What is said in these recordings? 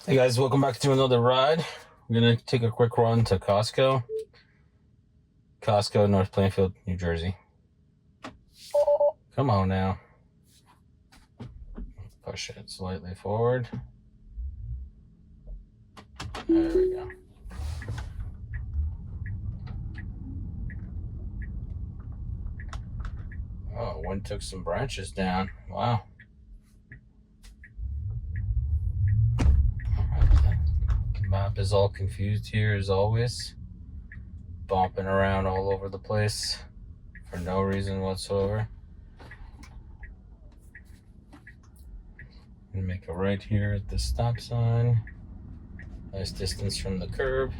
Hey guys, welcome back to another ride. We're gonna take a quick run to Costco. Costco, North Plainfield, New Jersey. Come on now. Push it slightly forward. There we go. Oh, wind took some branches down. Wow. The map is all confused here as always. Bumping around all over the place for no reason whatsoever. Gonna make a right here at the stop sign. Nice distance from the curb.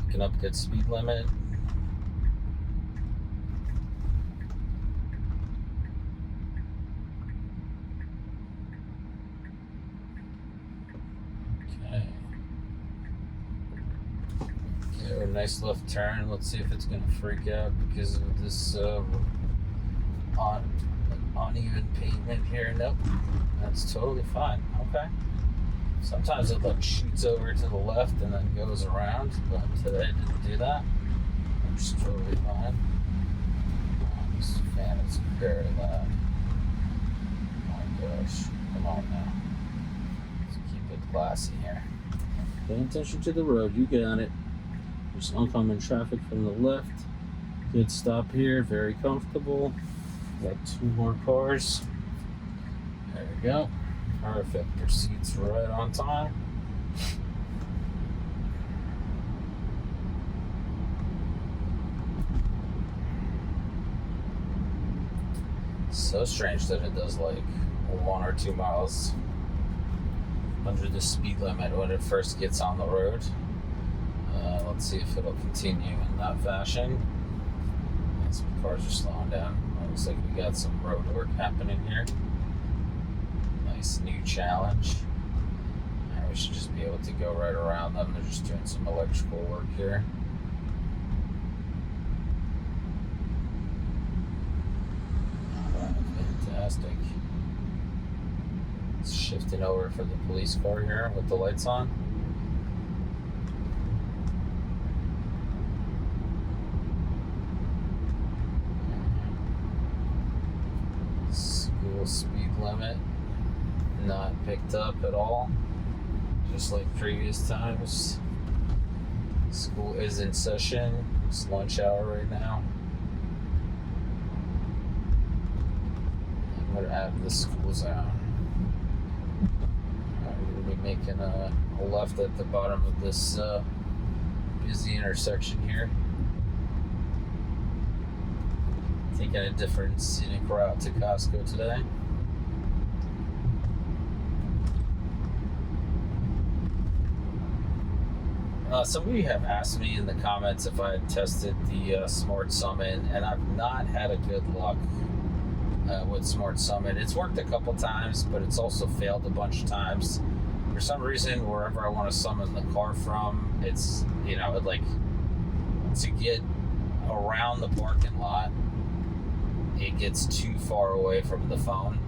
Picking up good speed limit. A nice left turn. Let's see if it's gonna freak out because of this uneven pavement here. Nope, that's totally fine. Okay. Sometimes it like shoots over to the left and then goes around, but today it didn't do that. I'm just totally fine. Oh, this fan is very loud. Oh my gosh! Come on now. Let's keep it classy here. Pay attention to the road. You got it. There's oncoming traffic from the left. Good stop here, very comfortable. Got two more cars. There we go. Perfect. Proceeds right on time. So strange that it does like 1 or 2 miles under the speed limit when it first gets on the road. Let's see if it'll continue in that fashion. Some cars are slowing down. Looks like we got some road work happening here. Nice new challenge. And we should just be able to go right around them. They're just doing some electrical work here. Fantastic. It's shifting over for the police car here with the lights on. Speed limit not picked up at all, just like previous times. School is in session. It's lunch hour right now. I'm gonna add the school zone. I'm gonna be making a left at the bottom of this busy intersection here. Taking a different scenic route to Costco today. Some of you have asked me in the comments if I had tested the Smart Summit, and I've not had a good luck with Smart Summit. It's worked a couple times, but it's also failed a bunch of times. For some reason, wherever I want to summon the car from, it's, like to get around the parking lot, it gets too far away from the phone,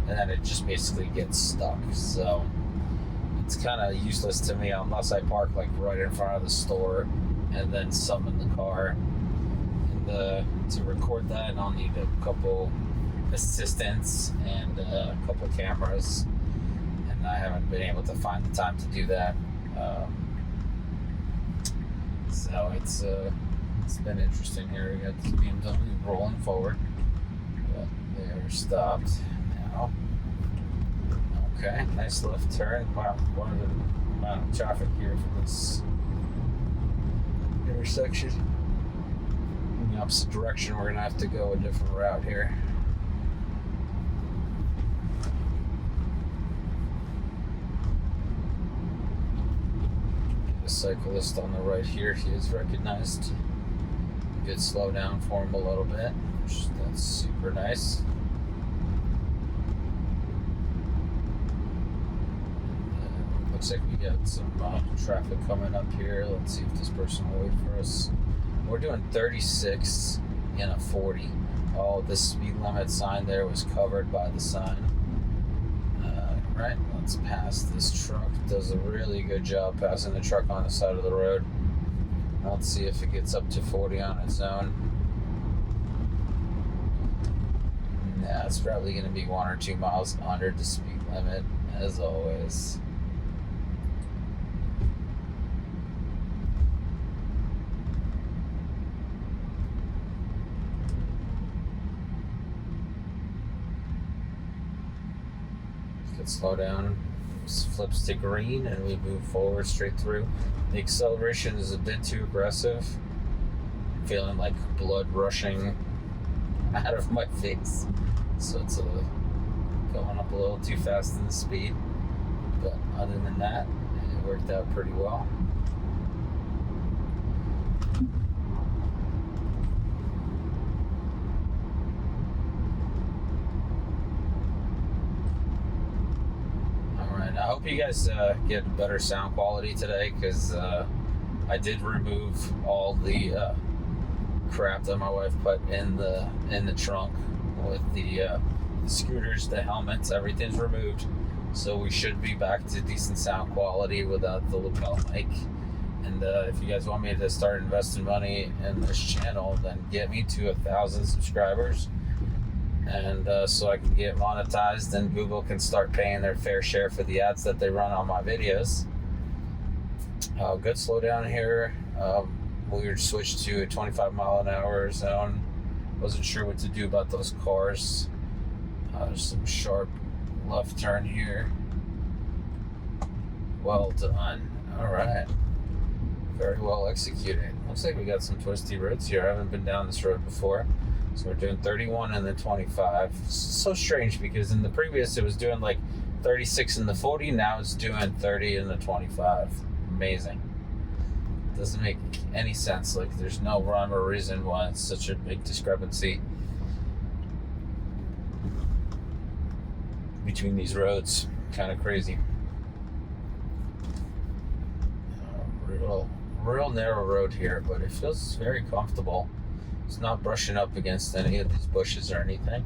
and then it just basically gets stuck. So it's kind of useless to me unless I park like right in front of the store and then summon the car. And to record that, I'll need a couple assistants and a couple cameras, and I haven't been able to find the time to do that. So it's been interesting here. We got this BMW rolling forward. They're stopped now. Okay, nice left turn. Wow, what an amount of traffic here for this intersection. In the opposite direction, we're gonna have to go a different route here. The cyclist on the right here, he is recognized. Good slow down for him a little bit. That's super nice. Looks like we got some traffic coming up here. Let's see if this person will wait for us. We're doing 36 in a 40. Oh, the speed limit sign there was covered by the sign. Right, let's pass this truck. Does a really good job passing the truck on the side of the road. Let's see if it gets up to 40 on its own. Nah, it's probably going to be 1 or 2 miles under the speed limit, as always. Slow down, flips to green, and we move forward straight through. The acceleration is a bit too aggressive. I'm feeling like blood rushing out of my face, so it's going up a little too fast in the speed. But other than that, it worked out pretty well. I hope you guys get better sound quality today, because I did remove all the crap that my wife put in the trunk with the scooters, the helmets, everything's removed. So we should be back to decent sound quality without the lapel mic. And if you guys want me to start investing money in this channel, then get me to 1,000 subscribers. And so I can get monetized, and Google can start paying their fair share for the ads that they run on my videos. Good slowdown here. We were switched to a 25-mile-an-hour zone. Wasn't sure what to do about those cars. There's some sharp left turn here. Well done. All right. Very well executed. Looks like we got some twisty roads here. I haven't been down this road before. So we're doing 31 and then 25. It's so strange, because in the previous it was doing like 36 and the 40. Now it's doing 30 and the 25. Amazing. Doesn't make any sense. Like, there's no rhyme or reason why it's such a big discrepancy between these roads. Kind of crazy. Real narrow road here, but it feels very comfortable. It's not brushing up against any of these bushes or anything.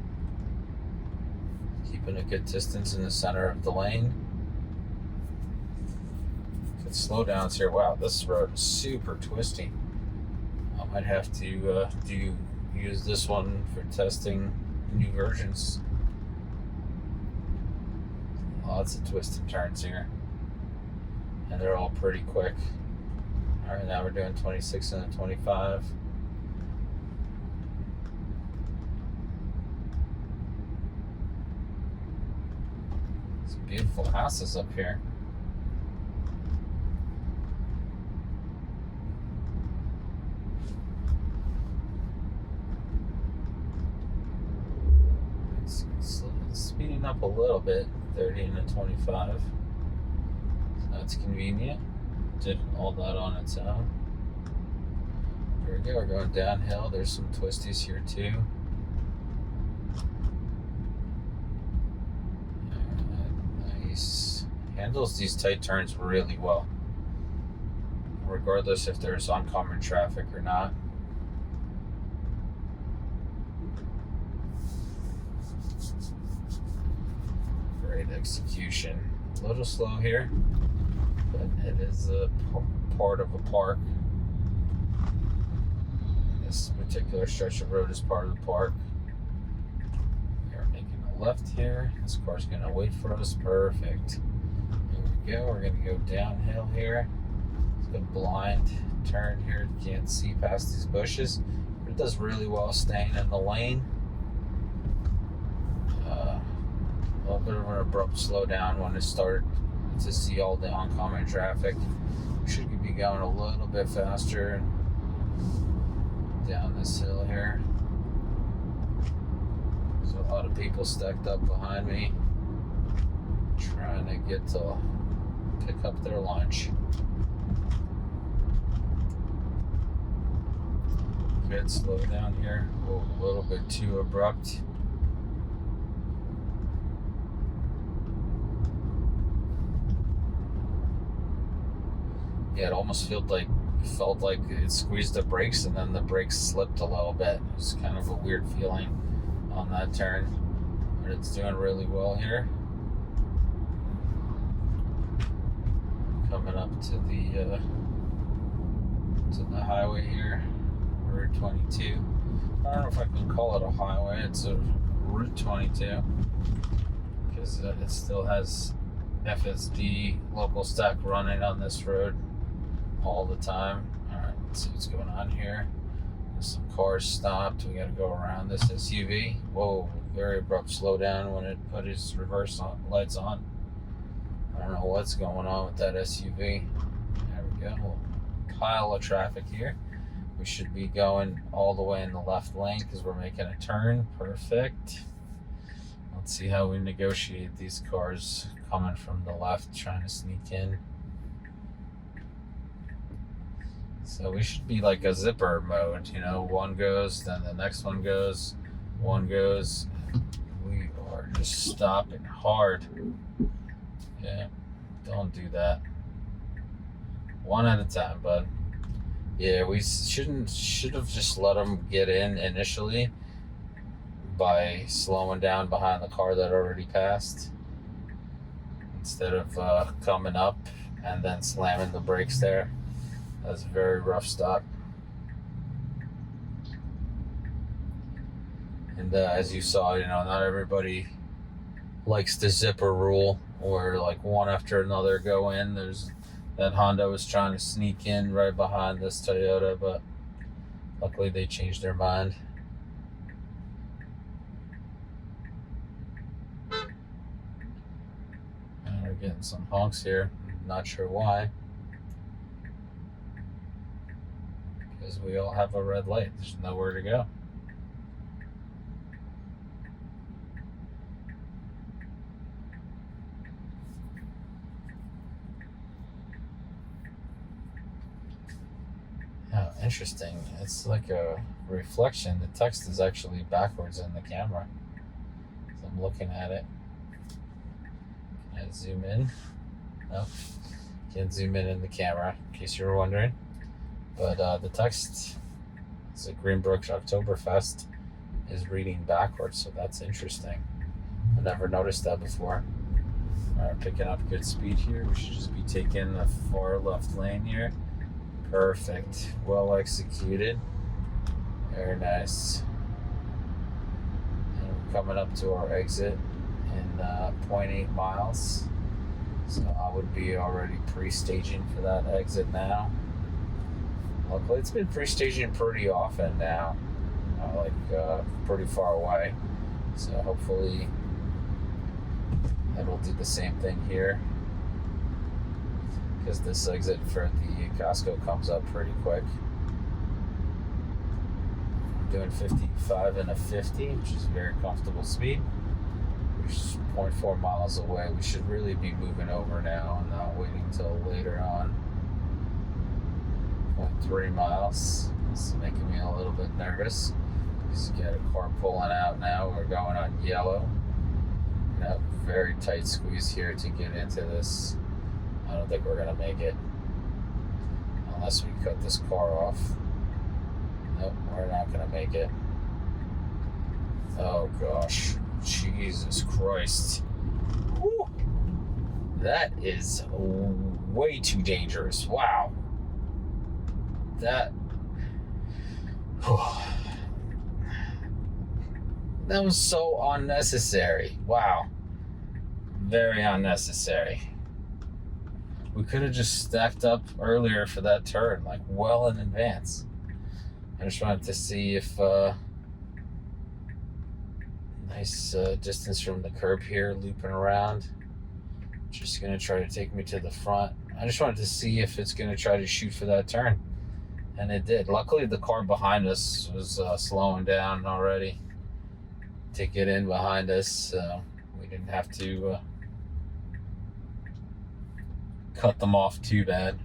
Keeping a good distance in the center of the lane. Good slowdowns here. Wow, this road is super twisty. I might have to use this one for testing new versions. Lots of twisted turns here, and they're all pretty quick. All right, now we're doing 26 and a 25. Some beautiful houses up here. It's speeding up a little bit, 30 and a 25. So that's convenient. Did all that on its own. There we go, we're going downhill. There's some twisties here too. Nice. Handles these tight turns really well, regardless if there's oncoming traffic or not. Great execution. A little slow here, but it is a part of a park. This particular stretch of road is part of the park. We are making a left here. This car's going to wait for us. Perfect. Here we go. We're going to go downhill here. It's a blind turn here. You can't see past these bushes. But it does really well staying in the lane. A little bit of an abrupt slowdown when it started to see all the oncoming traffic. Should be going a little bit faster down this hill here. There's a lot of people stacked up behind me trying to get to pick up their lunch. Good slow down here. A little bit too abrupt. Yeah, it almost felt like felt like it squeezed the brakes and then the brakes slipped a little bit. It was kind of a weird feeling on that turn, but it's doing really well here. Coming up to the highway here, Route 22. I don't know if I can call it a highway. It's a Route 22 because it still has FSD local stack running on this road all the time. All right, let's see what's going on here. There's some cars stopped. We got to go around this SUV. Whoa, very abrupt slowdown when it put its reverse lights on. I don't know what's going on with that SUV. There we go. Pile of traffic here. We should be going all the way in the left lane because we're making a turn. Perfect. Let's see how we negotiate these cars coming from the left, trying to sneak in. So we should be like a zipper mode, you know, one goes, then the next one goes, one goes. We are just stopping hard. Yeah, don't do that. One at a time, bud. Yeah, we should have just let them get in initially by slowing down behind the car that already passed instead of coming up and then slamming the brakes there. That's a very rough stop. And as you saw, you know, not everybody likes the zipper rule or like one after another go in. There's that Honda was trying to sneak in right behind this Toyota, but luckily they changed their mind. And we're getting some honks here. Not sure why. Because we all have a red light. There's nowhere to go. Oh, interesting. It's like a reflection. The text is actually backwards in the camera. So I'm looking at it. Can I zoom in? No. Can't zoom in the camera, in case you were wondering. But the text is at Greenbrook Oktoberfest is reading backwards, so that's interesting. I've never noticed that before. All right, picking up good speed here. We should just be taking the far left lane here. Perfect. Well executed. Very nice. And we're coming up to our exit in 0.8 miles. So I would be already pre-staging for that exit now. Luckily, it's been pre-staging pretty often now. Pretty far away. So hopefully it'll do the same thing here. Because this exit for the Costco comes up pretty quick. I'm doing 55 and a 50, which is a very comfortable speed. We're just 0.4 miles away. We should really be moving over now and not waiting until later on. 0.3 miles. This is making me a little bit nervous. Because you got a car pulling out now. We're going on yellow. Very tight squeeze here to get into this. I don't think we're going to make it unless we cut this car off. Nope, we're not going to make it. Oh gosh, Jesus Christ. Whew. That is way too dangerous. Wow. That was so unnecessary. Wow. Very unnecessary. We could have just stacked up earlier for that turn, like well in advance. I just wanted to see if nice distance from the curb here, looping around. Just gonna try to take me to the front. I just wanted to see if it's gonna try to shoot for that turn, and it did. Luckily, the car behind us was slowing down already to get in behind us, so we didn't have to cut them off too bad.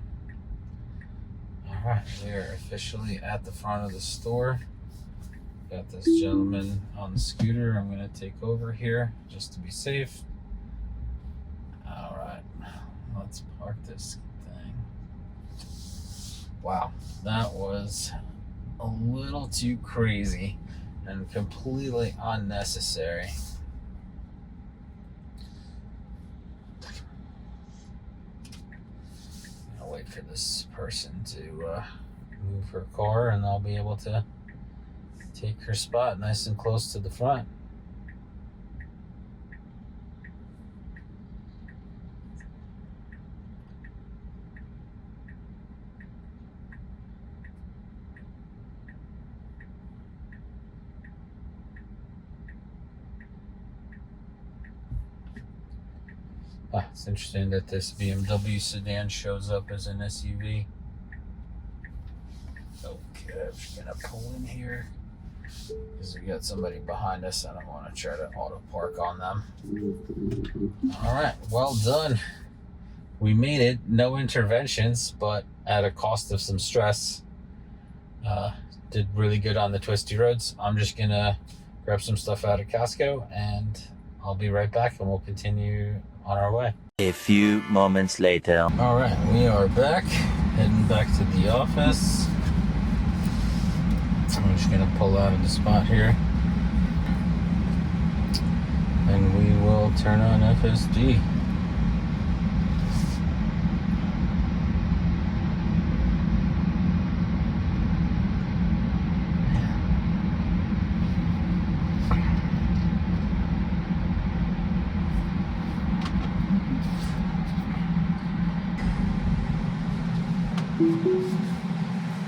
All right, we are officially at the front of the store. Got this gentleman on the scooter. I'm going to take over here just to be safe. All right, let's park this thing. Wow, that was a little too crazy and completely unnecessary. I'll wait for this person to move her car, and I'll be able to take her spot nice and close to the front. It's interesting that this BMW sedan shows up as an SUV. Okay, I'm just gonna pull in here because we got somebody behind us and I want to try to auto park on them. All right, well done. We made it. No interventions, but at a cost of some stress. Did really good on the twisty roads. I'm just gonna grab some stuff out of Costco and I'll be right back and we'll continue on our way. A few moments later. All right, we are back, heading back to the office. I'm just gonna pull out of the spot here and we will turn on FSD.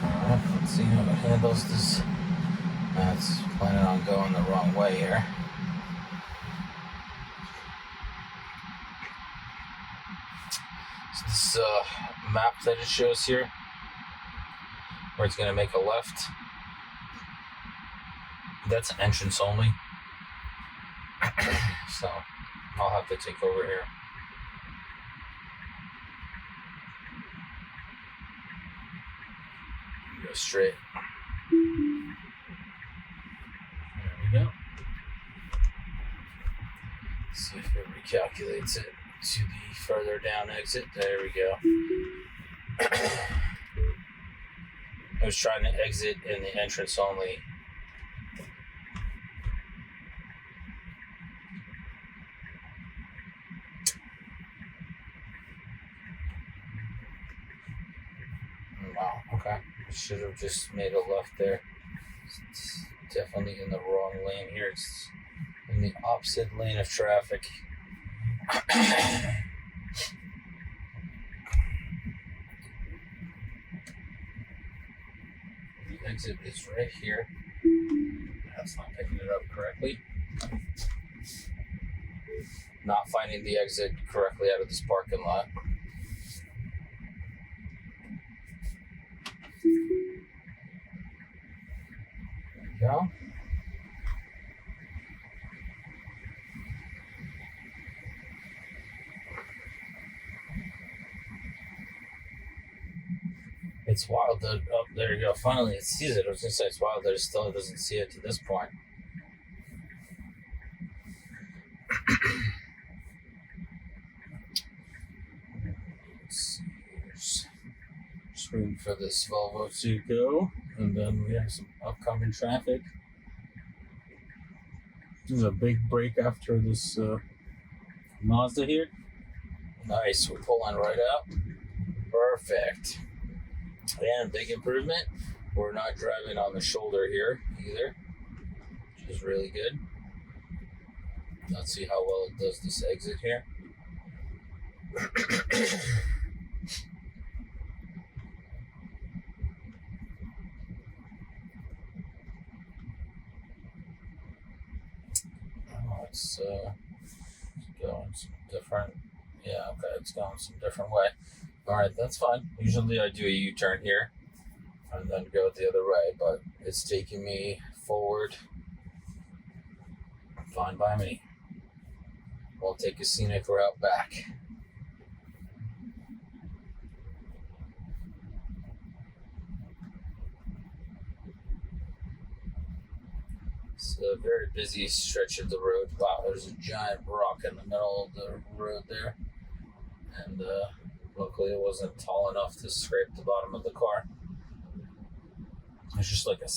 Alright, let's see how it handles this. It's planning on going the wrong way here. So this map that it shows here, where it's going to make a left, that's entrance only. So I'll have to take over here. Go straight. There we go. See if it recalculates it to the further down exit. There we go. I was trying to exit in the entrance only. Wow, okay. Should have just made a left there. It's definitely in the wrong lane here. It's in the opposite lane of traffic. The exit is right here. That's not picking it up correctly. Not finding the exit correctly out of this parking lot. There we go. It's wild that, oh, there you go. Finally, it sees it. I was going to say it's wild that it still doesn't see it to this point. Let's see. Just waiting for this Volvo to go. And then we have some upcoming traffic. There's a big break after this Mazda here. Nice. We're pulling right out. Perfect. And big improvement. We're not driving on the shoulder here either, which is really good. Let's see how well it does this exit here. Oh, it's going some different. Yeah, okay, it's going some different way. All right, that's fine. Usually I do a U-turn here and then go the other way, but it's taking me forward. Fine by me. We'll take a scenic route back. It's a very busy stretch of the road. Wow, there's a giant rock in the middle of the road there. And luckily it wasn't tall enough to scrape the bottom of the car. It's just like a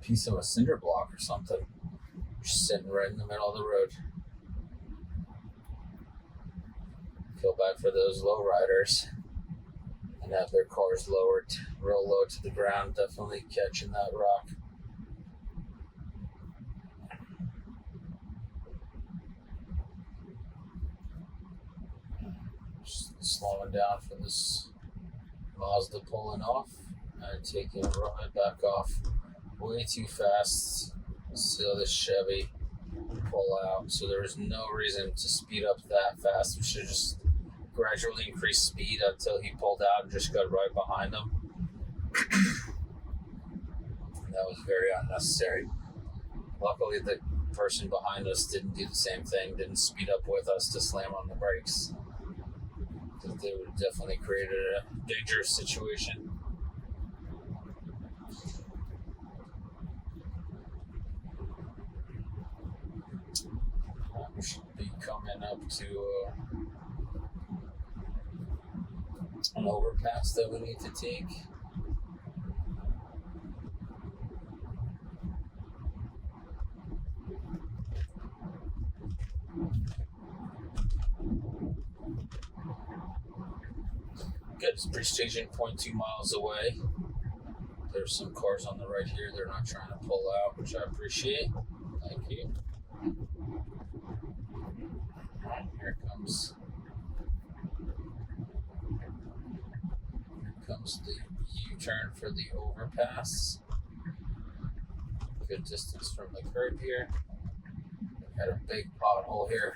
piece of a cinder block or something, just sitting right in the middle of the road. Feel bad for those low riders and have their cars lowered real low to the ground, definitely catching that rock. Just slowing down for this Mazda pulling off and taking it right back off way too fast. So this Chevy pull out. So there was no reason to speed up that fast. We should just gradually increase speed until he pulled out and just got right behind him. That was very unnecessary. Luckily, the person behind us didn't do the same thing, didn't speed up with us to slam on the brakes. Because they would have definitely created a dangerous situation. We should be coming up to an overpass that we need to take. Good, it's Prestaging 0.2 miles away. There's some cars on the right here. They're not trying to pull out, which I appreciate. Thank you. Here comes the U-turn for the overpass. Good distance from the curb here. Got a big pothole here.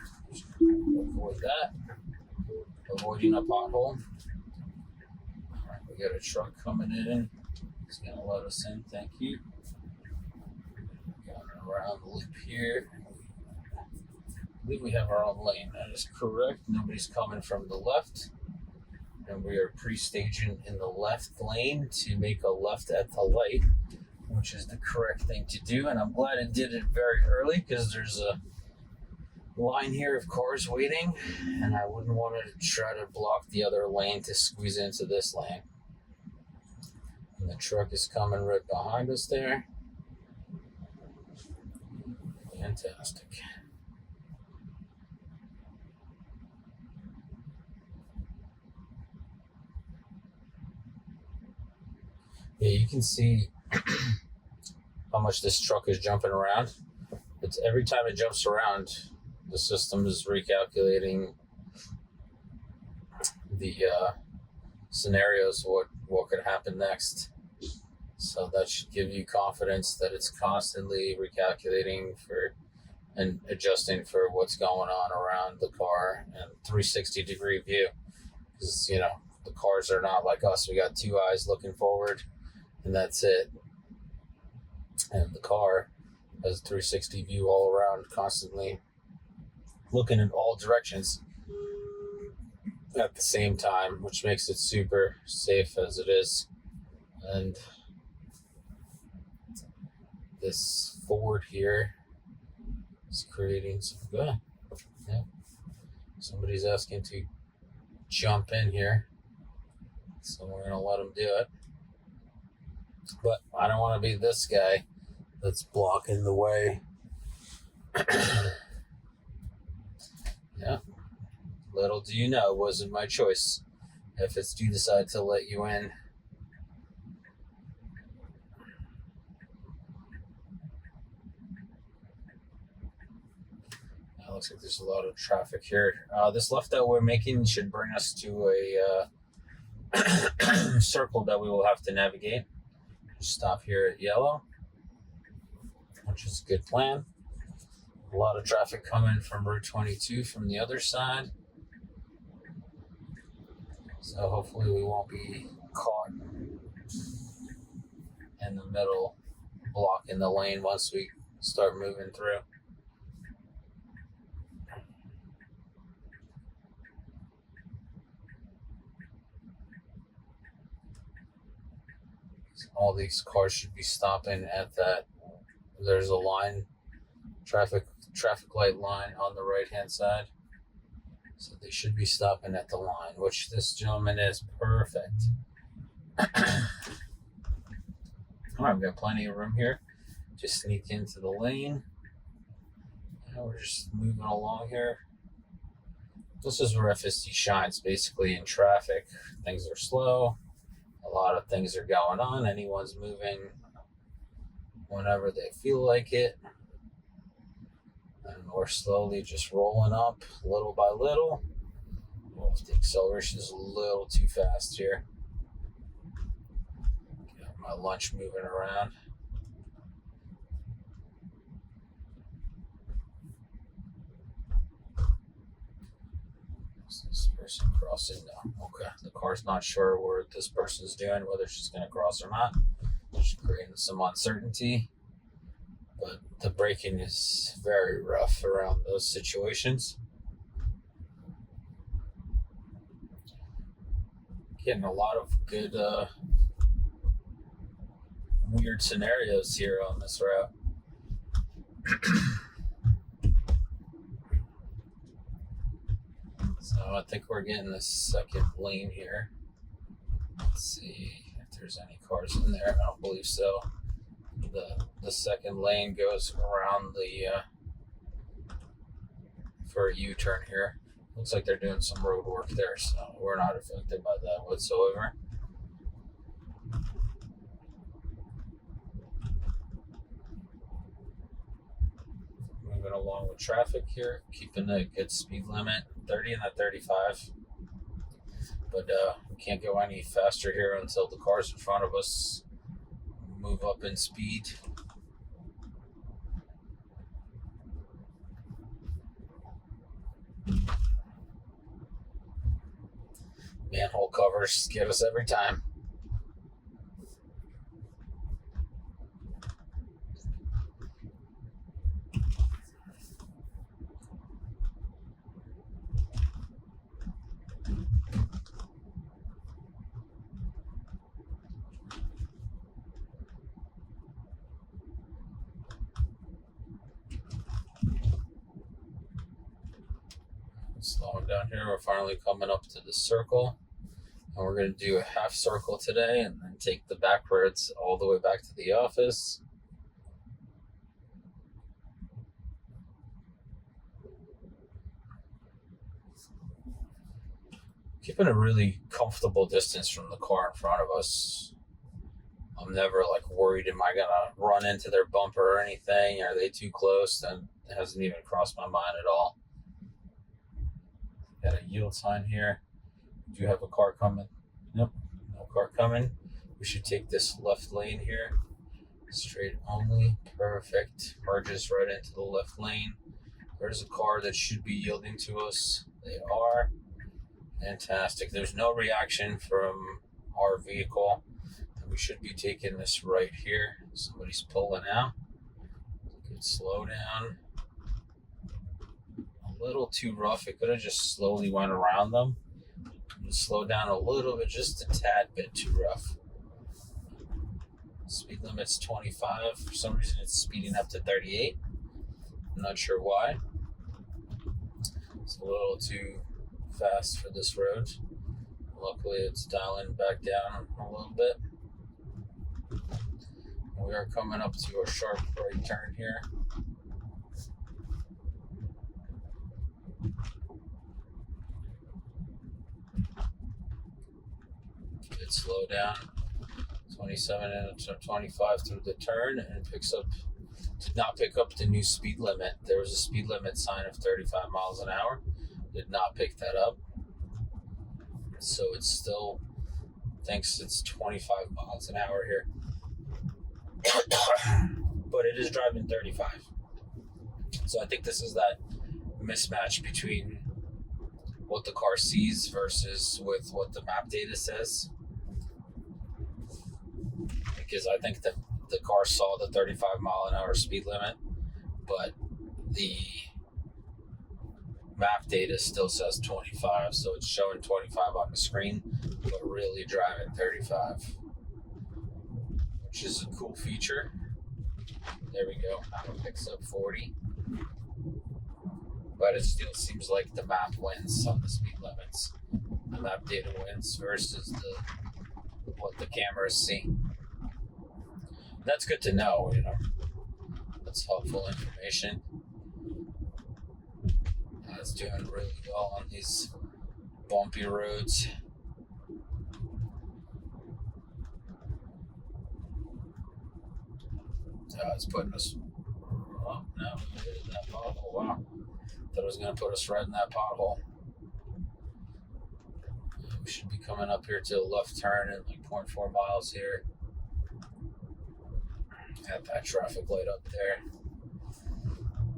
Avoid that. Avoiding a pothole. Alright, we got a truck coming in. He's gonna let us in, thank you. Going around the loop here. I believe we have our own lane. That is correct. Nobody's coming from the left. And we are pre-staging in the left lane to make a left at the light, which is the correct thing to do. And I'm glad it did it very early because there's a line here of cars waiting, and I wouldn't want to try to block the other lane to squeeze into this lane. And the truck is coming right behind us there. Fantastic. Yeah, you can see how much this truck is jumping around. It's every time it jumps around, the system is recalculating the scenarios, what could happen next. So that should give you confidence that it's constantly recalculating for and adjusting for what's going on around the car and 360-degree view. Because, you know, the cars are not like us. We got two eyes looking forward, and that's it. And the car has 360 view all around, constantly looking in all directions at the same time, which makes it super safe as it is. And this Ford here is creating some good. Yeah. Somebody's asking to jump in here, so we're gonna let them do it. But I don't want to be this guy that's blocking the way. Yeah. Little do you know, it wasn't my choice. FSD decided to let you in. Looks like there's a lot of traffic here. This left that we're making should bring us to a circle that we will have to navigate. Just stop here at yellow, which is a good plan. A lot of traffic coming from Route 22 from the other side. So hopefully we won't be caught in the middle, blocking the lane once we start moving through. All these cars should be stopping at that. There's a line, traffic light line on the right hand side. So they should be stopping at the line, which this gentleman is perfect. All right, we've got plenty of room here. Just sneak into the lane. And we're just moving along here. This is where FSD shines, basically in traffic. Things are slow. A lot of things are going on. Anyone's moving whenever they feel like it. And we're slowly just rolling up little by little. Well, the acceleration is a little too fast here. Got my lunch moving around. Is this person crossing? No. Okay. The car's not sure what this person's doing, whether she's going to cross or not. Just creating some uncertainty. But the braking is very rough around those situations. Getting a lot of good, weird scenarios here on this route. So I think we're getting the second lane here. Let's see if there's any cars in there. I don't believe so. The second lane goes around the for a U-turn here. Looks like they're doing some road work there, so we're not affected by that whatsoever. Moving along with traffic here, keeping a good speed limit, 30 and a 35. But we can't go any faster here until the cars in front of us move up in speed. Manhole covers get us every time. Slowing down here, we're finally coming up to the circle, and we're going to do a half circle today and then take the back roads all the way back to the office. Keeping a really comfortable distance from the car in front of us. I'm never like worried, am I going to run into their bumper or anything? Are they too close? And it hasn't even crossed my mind at all. Got a yield sign here. Do you have a car coming? Nope, no car coming. We should take this left lane here. Straight only. Perfect. Merges right into the left lane. There's a car that should be yielding to us. They are. Fantastic. There's no reaction from our vehicle. We should be taking this right here. Somebody's pulling out. Good slow down. A little too rough. It could have just slowly went around them. Slow down a little bit, just a tad bit too rough. Speed limit's 25. For some reason, it's speeding up to 38. I'm not sure why. It's a little too fast for this road. Luckily, it's dialing back down a little bit. We are coming up to a sharp right turn here. Good slow down. 27 and 25 through the turn, and did not pick up the new speed limit. There was a speed limit sign of 35 miles an hour. Did not pick that up. So it still thinks it's 25 miles an hour here. But it is driving 35. So I think this is that mismatch between what the car sees versus with what the map data says. Because I think that the car saw the 35 mile an hour speed limit, but the map data still says 25, so it's showing 25 on the screen, but really driving 35, which is a cool feature. There we go. Now it picks up 40, but it still seems like the map wins on the speed limits. The map data wins versus what the cameras see. That's good to know, you know. That's helpful information. It's doing really well on these bumpy roads. It's putting us. Oh, no, we hit that pothole. Wow. Thought it was going to put us right in that pothole. We should be coming up here to a left turn in like 0.4 miles here. Got that traffic light up there.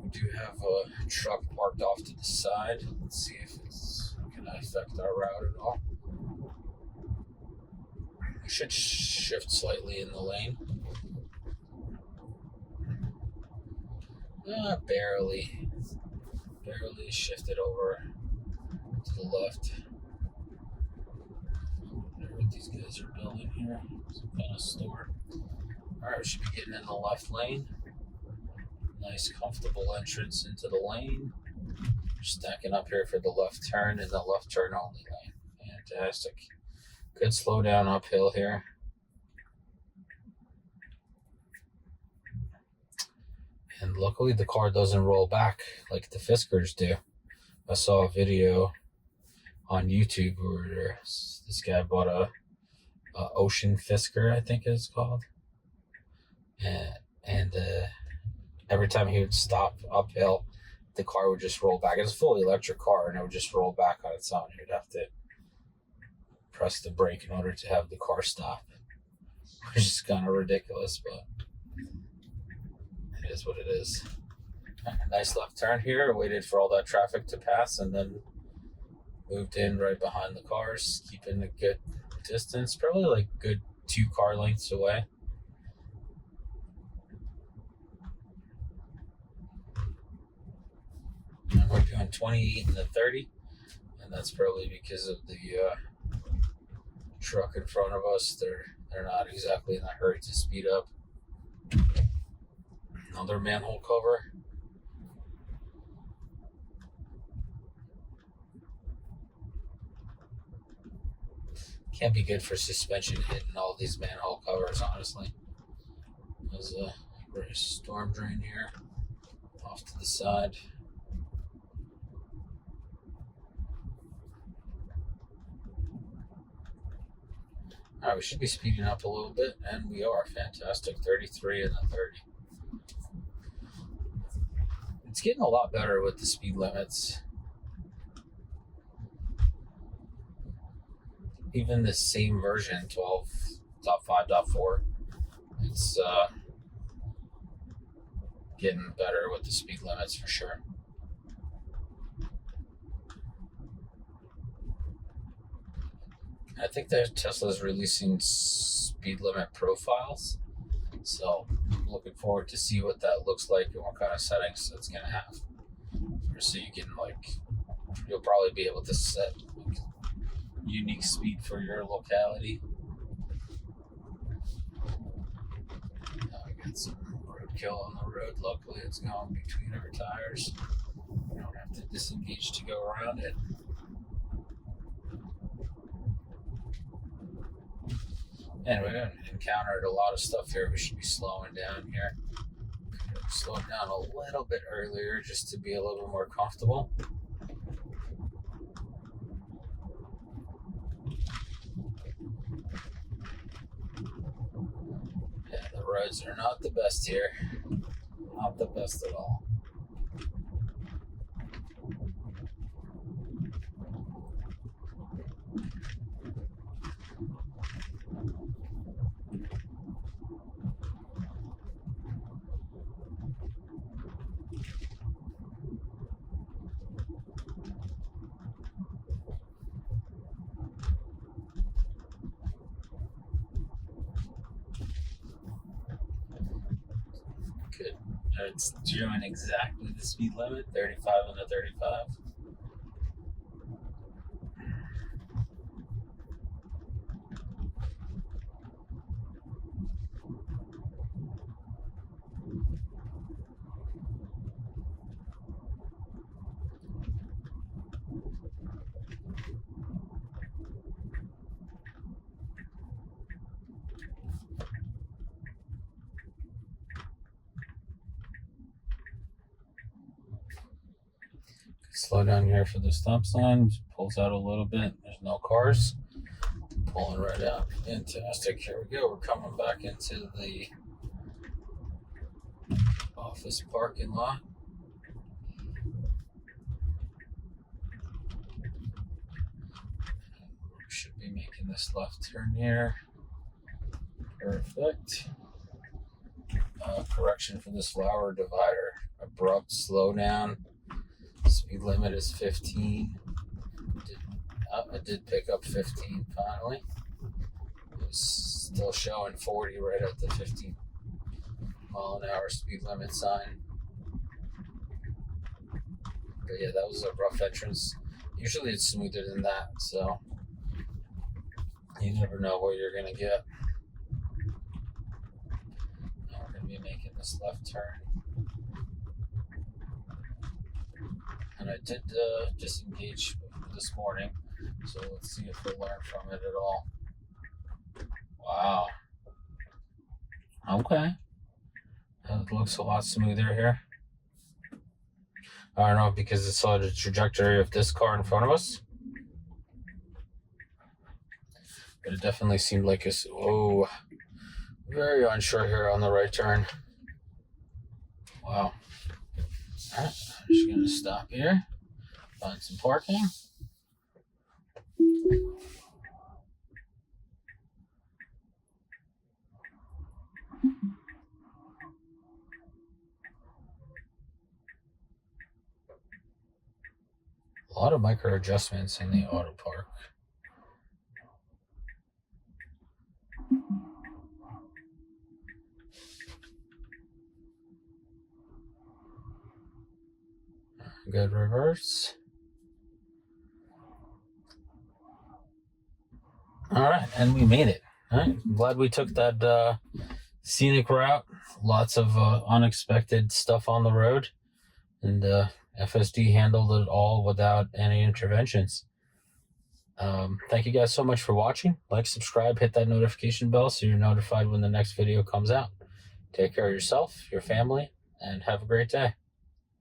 We do have a truck parked off to the side. Let's see if it's going to affect our route at all. We should shift slightly in the lane. Barely shifted over to the left. I wonder what these guys are building here. Some kind of store. Alright, we should be getting in the left lane. Nice, comfortable entrance into the lane. Stacking up here for the left turn in the left turn only lane. Fantastic. Good slow down uphill here. And luckily the car doesn't roll back like the Fiskers do. I saw a video on YouTube where this guy bought a Ocean Fisker, I think it's called. And every time he would stop uphill, the car would just roll back. It's a fully electric car, and it would just roll back on its own. You'd have to press the brake in order to have the car stop, which is kind of ridiculous, but it is what it is. Nice left turn here. Waited for all that traffic to pass, and then moved in right behind the cars, keeping a good distance, probably like good 2 car lengths away. And we're doing 28 and the 30, and that's probably because of the truck in front of us. They're not exactly in a hurry to speed up. Another manhole cover. Can't be good for suspension hitting all these manhole covers, honestly. There's a storm drain here off to the side. Alright, we should be speeding up a little bit, and we are. Fantastic. 33 and a 30. It's getting a lot better with the speed limits. Even the same version, 12.5.4, it's getting better with the speed limits for sure. I think that Tesla's releasing speed limit profiles, so I'm looking forward to see what that looks like and what kind of settings it's going to have. So you can you'll probably be able to set unique speed for your locality. We got some roadkill on the road. Luckily, it's going between our tires. We don't have to disengage to go around it. And we encountered a lot of stuff here. We should be slowing down here. Slow down a little bit earlier just to be a little bit more comfortable. Yeah, the roads are not the best here. Not the best at all. Good. It's doing exactly the speed limit, 35 and a 35. Slow down here for the stop sign. Pulls out a little bit. There's no cars. Pulling right out. Fantastic. Here we go. We're coming back into the office parking lot. Should be making this left turn here. Perfect. Correction for this flower divider. Abrupt slowdown. Speed limit is 15. I did pick up 15 finally. It was still showing 40 right at the 15 mile an hour speed limit sign. But yeah, that was a rough entrance. Usually it's smoother than that, so you never know what you're going to get. Now we're going to be making this left turn. And I did disengage this morning, so let's see if we learn from it at all. Wow. Okay. That looks a lot smoother here. I don't know, because it saw the trajectory of this car in front of us. But it definitely seemed like it's, oh, very unsure here on the right turn. Wow. All right, I'm just going to stop here, find some parking. A lot of micro adjustments in the auto park. Good reverse. All right, and we made it. All right, I'm glad we took that scenic route. Lots of unexpected stuff on the road, and FSD handled it all without any interventions. Thank you guys so much for watching. Like, subscribe, hit that notification bell so you're notified when the next video comes out. Take care of yourself, your family, and have a great day.